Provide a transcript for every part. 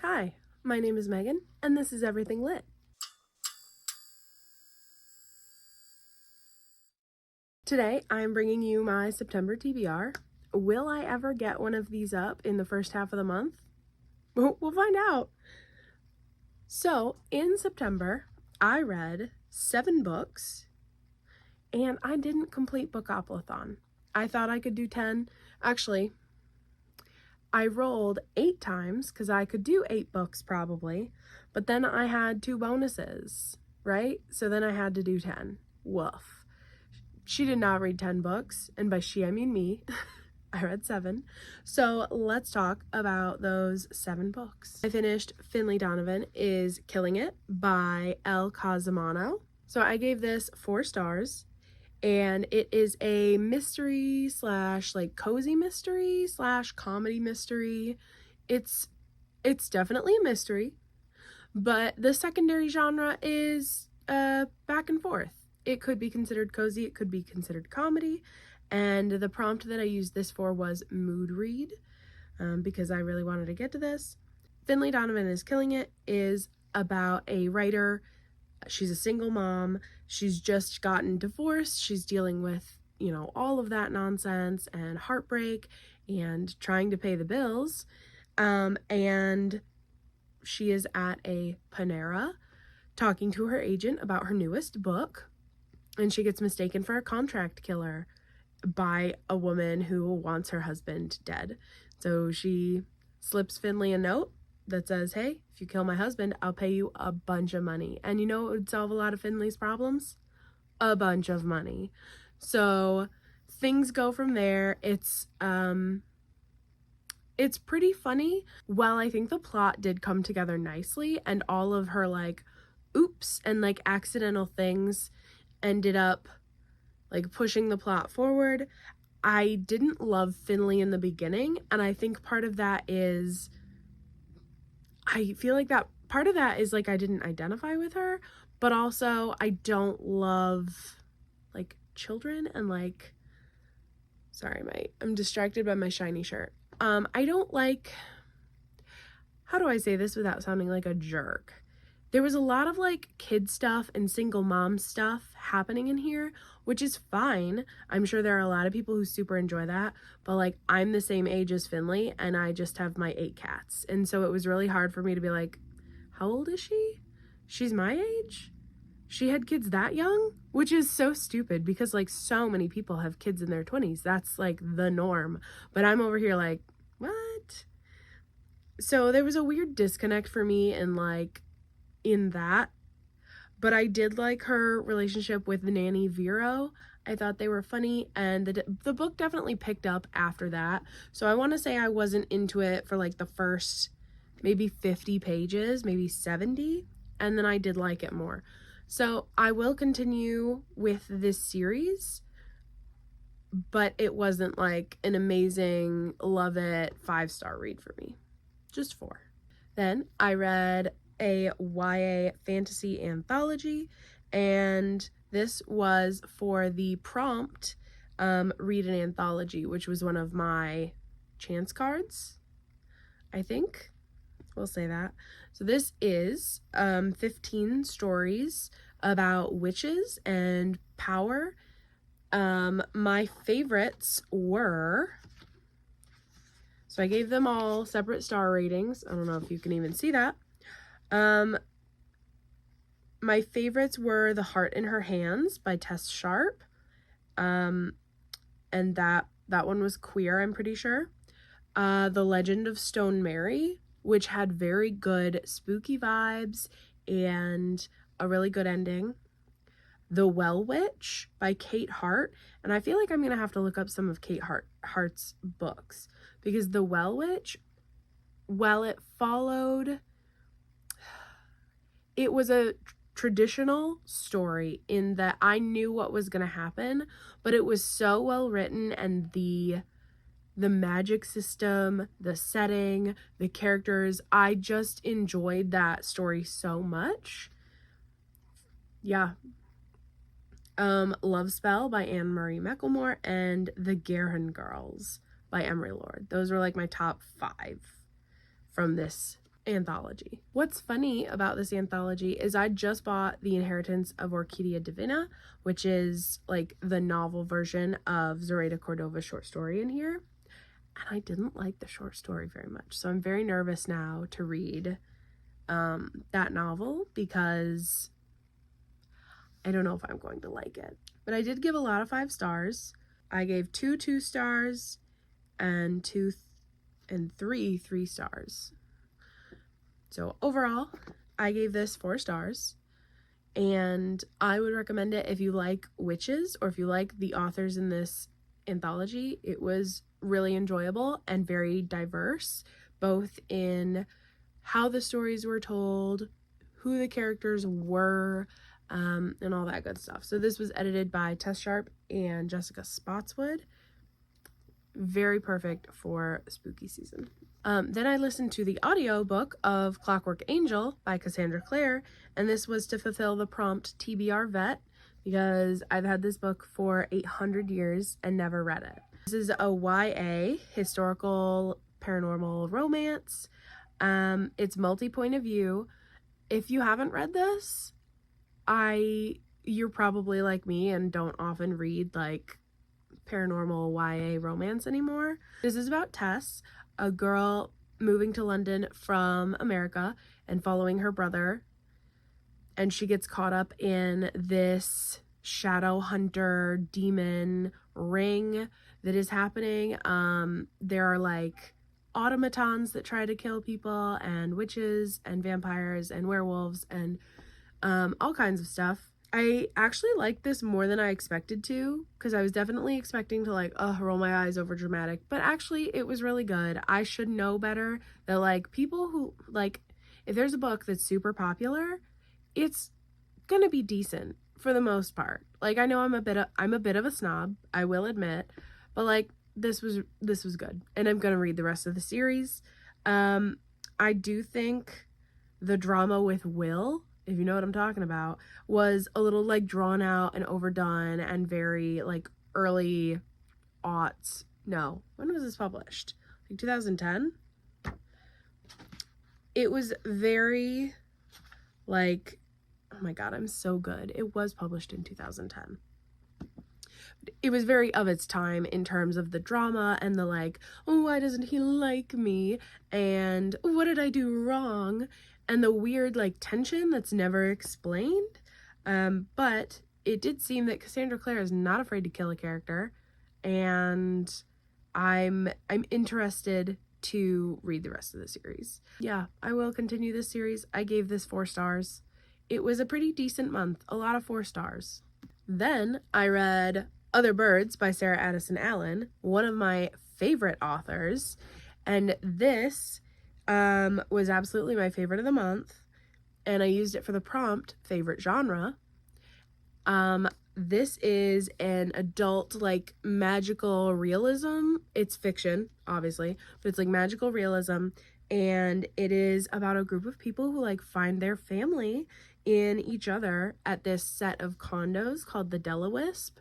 Hi, my name is Megan, and this is Everything Lit. Today, I'm bringing you my September TBR. Will I ever get one of these up in the first half of the month? We'll find out. So, in September, I read 7 books, and I didn't complete Bookopoly. I thought I could do 10. Actually, I rolled 8 times because I could do 8 books probably, but then I had 2 bonuses, right? So then I had to do 10. Woof. She did not read 10 books, and by she I mean me. I read 7. So let's talk about those 7 books. I finished Finley Donovan is Killing It by Elle Cosimano. So I gave this 4 stars, and it is a mystery slash like cozy mystery slash comedy mystery. It's definitely a mystery, but the secondary genre is back and forth. It could be considered cozy, it could be considered comedy, and the prompt that I used this for was mood read, because I really wanted to get to this. Finley Donovan is Killing It is about a writer. She's a single mom. She's just gotten divorced. She's dealing with, all of that nonsense and heartbreak and trying to pay the bills. And she is at a Panera talking to her agent about her newest book, and she gets mistaken for a contract killer by a woman who wants her husband dead. So she slips Finley a note that says, hey, if you kill my husband, I'll pay you a bunch of money. And you know what would solve a lot of Finley's problems? A bunch of money. So things go from there. It's pretty funny. Well, I think the plot did come together nicely, and all of her oops and accidental things ended up pushing the plot forward. I didn't love Finley in the beginning, and I think part of that is I feel like that part of that is I didn't identify with her, but also I don't love children and sorry, I'm distracted by my shiny shirt. I don't how do I say this without sounding like a jerk? There was a lot of kid stuff and single mom stuff happening in here, which is fine. I'm sure there are a lot of people who super enjoy that, but I'm the same age as Finley and I just have my 8 cats. And so it was really hard for me to be how old is she? She's my age? She had kids that young? Which is so stupid because so many people have kids in their 20s. That's the norm. But I'm over here what? So there was a weird disconnect for me in that, but I did like her relationship with the nanny Vero. I thought they were funny, and the book definitely picked up after that. So I want to say I wasn't into it for the first maybe 50 pages, maybe 70, and then I did like it more. So I will continue with this series, but it wasn't an amazing, love it, 5-star read for me. Just 4. Then I read a YA fantasy anthology, and this was for the prompt read an anthology, which was one of my chance cards, I think. We'll say that. So this is 15 stories about witches and power. My favorites were, so I gave them all separate star ratings. I don't know if you can even see that. My favorites were The Heart in Her Hands by Tess Sharp. And that one was queer, I'm pretty sure. The Legend of Stone Mary, which had very good spooky vibes and a really good ending. The Well Witch by Kate Hart, and I feel like I'm gonna have to look up some of Kate Hart's books, because The Well Witch, while it was a traditional story in that I knew what was gonna happen, but it was so well written, and the magic system, the setting, the characters, I just enjoyed that story so much. Yeah. Love Spell by Anne Marie McElmore, and The Guerin Girls by Emery Lord. Those were my top 5 from this anthology. What's funny about this anthology is I just bought The Inheritance of Orquídea Divina, which is like the novel version of Zoraida Cordova's short story in here, and I didn't like the short story very much. So I'm very nervous now to read that novel because I don't know if I'm going to like it. But I did give a lot of 5 stars. I gave 2 stars and 3 stars. So overall, I gave this 4 stars, and I would recommend it if you like witches or if you like the authors in this anthology. It was really enjoyable and very diverse, both in how the stories were told, who the characters were, and all that good stuff. So this was edited by Tess Sharp and Jessica Spotswood. Very perfect for spooky season. Then I listened to the audiobook of Clockwork Angel by Cassandra Clare, and this was to fulfill the prompt TBR vet because I've had this book for 800 years and never read it. This is a YA, historical paranormal romance. It's multi-point of view. If you haven't read this, you're probably like me and don't often read like paranormal YA romance anymore. This is about Tess, a girl moving to London from America and following her brother, and she gets caught up in this shadow hunter demon ring that is happening. There are like automatons that try to kill people, and witches and vampires and werewolves and all kinds of stuff. I actually liked this more than I expected to, because I was definitely expecting to like, roll my eyes over dramatic, but actually it was really good. I should know better that like people who like, if there's a book that's super popular, it's gonna be decent for the most part. Like, I know I'm a bit of a snob, I will admit, but like this was good, and I'm gonna read the rest of the series. I do think the drama with Will, if you know what I'm talking about, was a little like drawn out and overdone and very like early aughts. No, when was this published? Like 2010? It was very like, oh my god, I'm so good. It was published in 2010. It was very of its time in terms of the drama and the like, oh, why doesn't he like me? And what did I do wrong? And the weird like tension that's never explained. But it did seem that Cassandra Clare is not afraid to kill a character, and I'm interested to read the rest of the series. Yeah, I will continue this series. I gave this 4 stars. It was a pretty decent month, a lot of 4 stars. Then I read Other Birds by Sarah Addison Allen, one of my favorite authors, and this was absolutely my favorite of the month, and I used it for the prompt, favorite genre. This is an adult, like, magical realism. It's fiction, obviously, but it's like magical realism, and it is about a group of people who like find their family in each other at this set of condos called the Delawisp,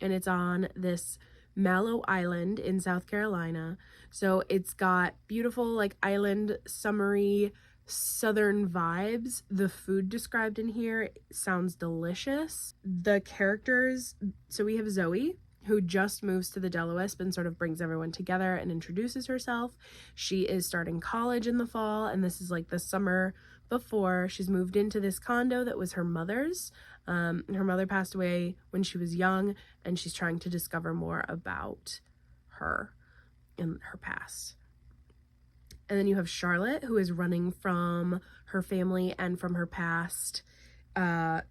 and it's on this Mallow Island in South Carolina. So it's got beautiful like island summery southern vibes. The food described in here sounds delicious. The characters, so we have Zoe, who just moves to the Delawisp and sort of brings everyone together and introduces herself. She is starting college in the fall, and this is like the summer before. She's moved into this condo that was her mother's. Her mother passed away when she was young, and she's trying to discover more about her and her past. And then you have Charlotte, who is running from her family and from her past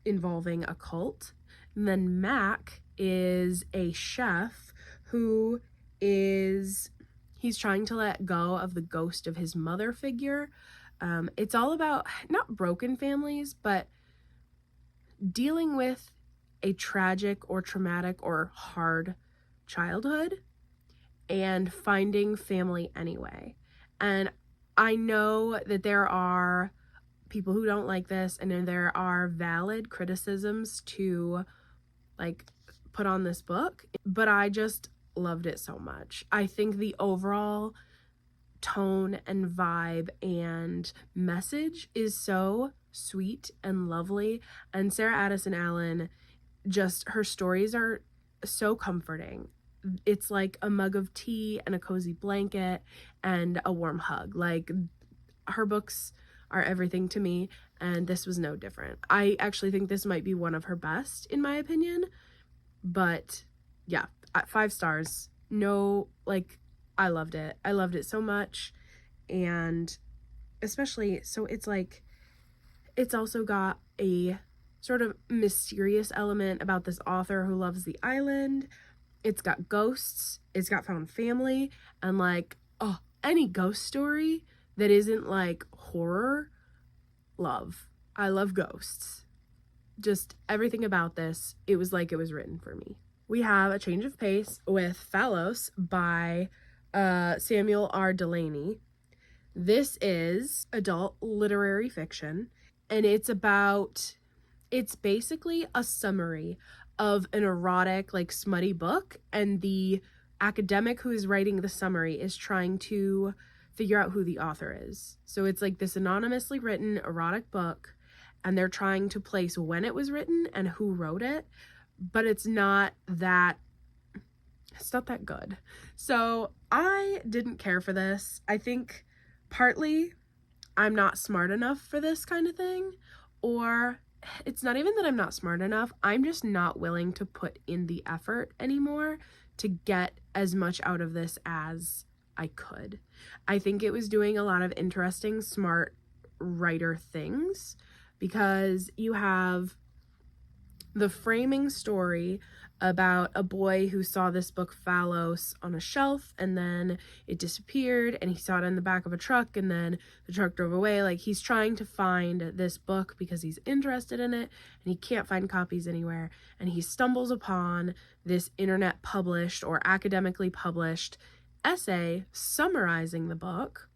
involving a cult. And then Mac is a chef who he's trying to let go of the ghost of his mother figure. It's all about not broken families, but dealing with a tragic or traumatic or hard childhood and finding family anyway. And I know that there are people who don't like this, and there are valid criticisms to like put on this book, but I just loved it so much. I think the overall tone and vibe and message is so sweet and lovely. And Sarah Addison Allen, just her stories are so comforting. It's like a mug of tea and a cozy blanket and a warm hug. Like, her books are everything to me, and this was no different. I actually think this might be one of her best, in my opinion. But yeah, 5 stars. No, like, I loved it. I loved it so much. And especially, so it's like, it's also got a sort of mysterious element about this author who loves the island. It's got ghosts, it's got found family, and like, oh, any ghost story that isn't like horror, love. I love ghosts. Just everything about this, it was like it was written for me. We have A Change of Pace with Phallos by Samuel R. Delaney. This is adult literary fiction, and it's basically a summary of an erotic, like, smutty book, and the academic who is writing the summary is trying to figure out who the author is. So it's like this anonymously written erotic book, and they're trying to place when it was written and who wrote it, but it's not that good. So I didn't care for this. I think partly I'm not smart enough for this kind of thing, or it's not even that I'm not smart enough. I'm just not willing to put in the effort anymore to get as much out of this as I could. I think it was doing a lot of interesting, smart writer things, because you have the framing story about a boy who saw this book Phallos on a shelf, and then it disappeared, and he saw it in the back of a truck, and then the truck drove away. Like, he's trying to find this book because he's interested in it, and he can't find copies anywhere, and he stumbles upon this internet published or academically published essay summarizing the book.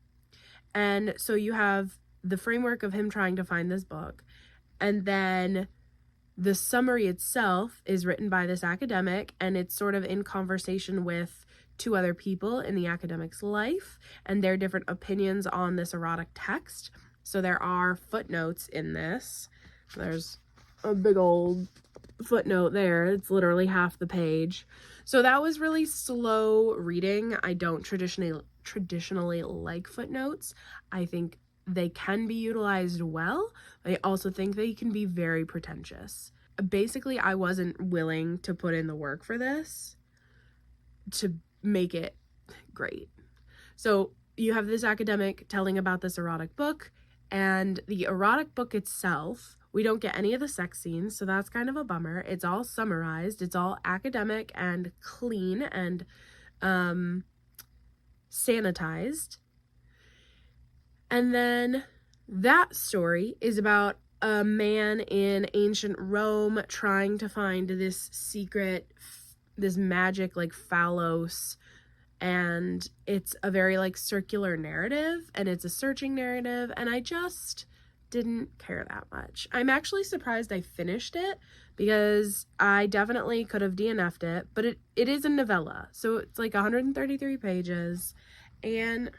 And so you have the framework of him trying to find this book, and then the summary itself is written by this academic, and it's sort of in conversation with 2 other people in the academic's life and their different opinions on this erotic text. So there are footnotes in this. There's a big old footnote there. It's literally half the page. So that was really slow reading. I don't traditionally like footnotes. I think they can be utilized well. I also think they can be very pretentious. Basically, I wasn't willing to put in the work for this to make it great. So you have this academic telling about this erotic book, and the erotic book itself, we don't get any of the sex scenes, so that's kind of a bummer. It's all summarized. It's all academic and clean and sanitized. And then that story is about a man in ancient Rome trying to find this secret, this magic, like, Phallos, and it's a very, like, circular narrative, and it's a searching narrative, and I just didn't care that much. I'm actually surprised I finished it, because I definitely could have DNF'd it, but it is a novella, so it's like 133 pages, and,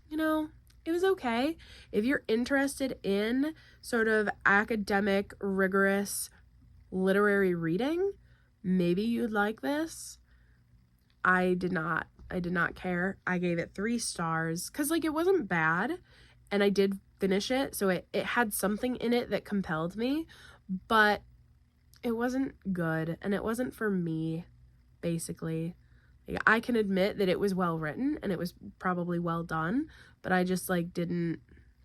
you know, it was okay. If you're interested in sort of academic, rigorous literary reading, maybe you'd like this. I did not care. I gave it 3 stars because, like, it wasn't bad, and I did finish it, so it had something in it that compelled me, but it wasn't good, and it wasn't for me, basically. Like, I can admit that it was well written and it was probably well done, but I just, like, didn't.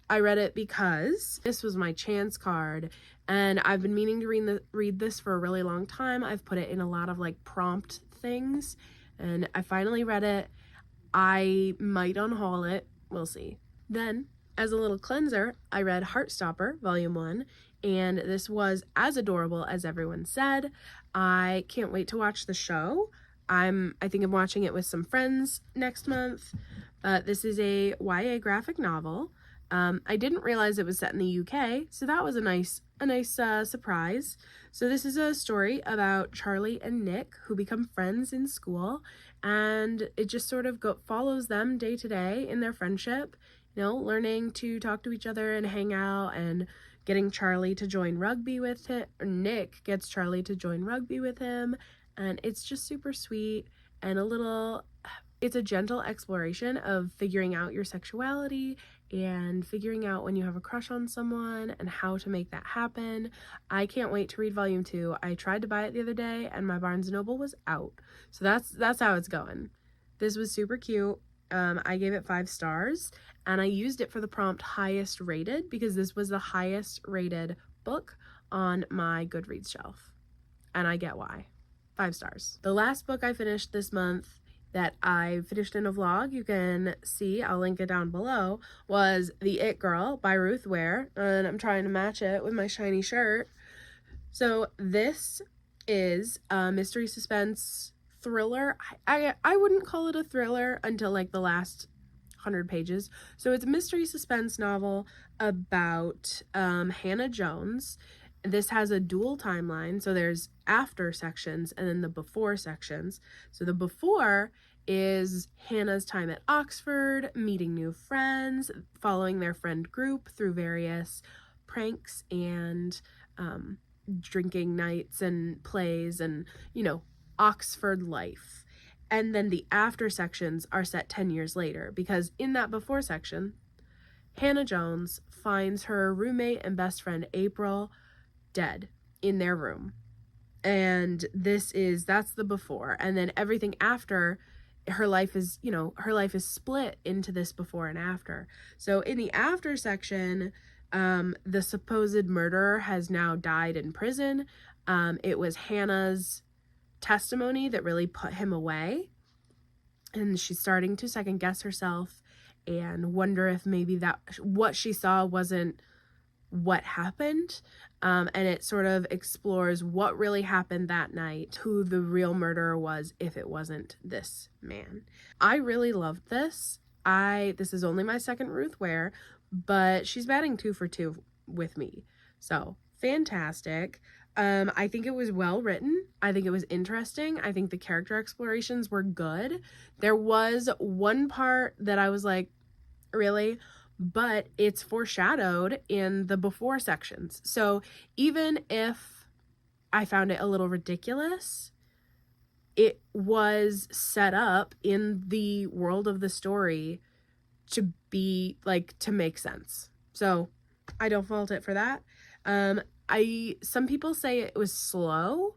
I read it because this was my chance card, and I've been meaning to read this for a really long time. I've put it in a lot of, like, prompt things, and I finally read it. I might unhaul it. We'll see. Then, as a little cleanser, I read Heartstopper, Volume 1, and this was as adorable as everyone said. I can't wait to watch the show. I think I'm watching it with some friends next month. This is a YA graphic novel, I didn't realize it was set in the UK, so that was a nice surprise. So this is a story about Charlie and Nick who become friends in school, and it just sort of follows them day to day in their friendship, you know, learning to talk to each other and hang out, and getting Charlie to join rugby with him, or Nick gets Charlie to join rugby with him, and it's just super sweet and it's a gentle exploration of figuring out your sexuality and figuring out when you have a crush on someone and how to make that happen. I can't wait to read volume 2. I tried to buy it the other day and my Barnes & Noble was out. So that's how it's going. This was super cute. I gave it 5 stars and I used it for the prompt highest rated because this was the highest rated book on my Goodreads shelf. And I get why. 5 stars. The last book I finished this month that I finished in a vlog, you can see, I'll link it down below, was The It Girl by Ruth Ware, and I'm trying to match it with my shiny shirt. So this is a mystery suspense thriller. I wouldn't call it a thriller until like the last 100 pages. So it's a mystery suspense novel about Hannah Jones. This has a dual timeline, so there's after sections and then the before sections. So the before is Hannah's time at Oxford, meeting new friends, following their friend group through various pranks and drinking nights and plays and, you know, Oxford life. And then the after sections are set 10 years later, because in that before section, Hannah Jones finds her roommate and best friend April dead in their room. And that's the before. And then everything after, her life is split into this before and after. So in the after section, the supposed murderer has now died in prison. It was Hannah's testimony that really put him away. And she's starting to second guess herself and wonder if maybe that what she saw wasn't what happened. And it sort of explores what really happened that night, who the real murderer was if it wasn't this man. I really loved this. This is only my second Ruth Ware, but she's batting 2 for 2 with me. So fantastic. I think it was well written. I think it was interesting. I think the character explorations were good. There was one part that I was like, really? But it's foreshadowed in the before sections. So even if I found it a little ridiculous, it was set up in the world of the story to be like, to make sense. So I don't fault it for that. Some people say it was slow,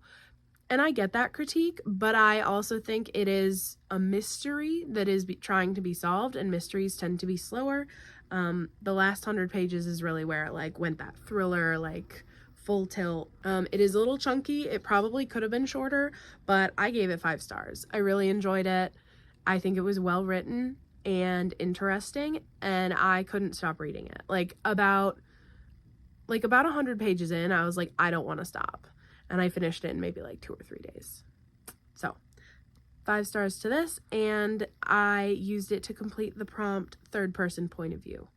and I get that critique, but I also think it is a mystery that is trying to be solved, and mysteries tend to be slower. The last 100 pages is really where it like went that thriller, like full tilt. It is a little chunky. It probably could have been shorter, but I gave it 5 stars. I really enjoyed it. I think it was well written and interesting, and I couldn't stop reading it. Like about 100 pages in, I was like, I don't want to stop. And I finished it in maybe like 2 or 3 days. So 5 stars to this, and I used it to complete the prompt third person point of view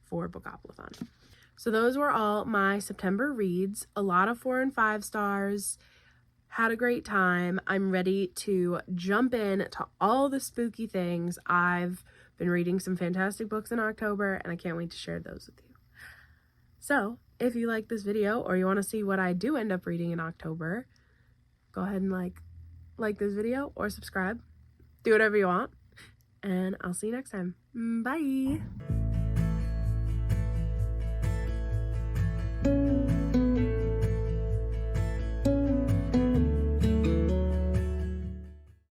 for Bookopoly. So those were all my September reads. A lot of 4 and 5 stars. Had a great time. I'm ready to jump in to all the spooky things. I've been reading some fantastic books in October, and I can't wait to share those with you. So if you like this video, or you want to see what I do end up reading in October, go ahead and like this video or subscribe. Do whatever you want, and I'll see you next time. Bye.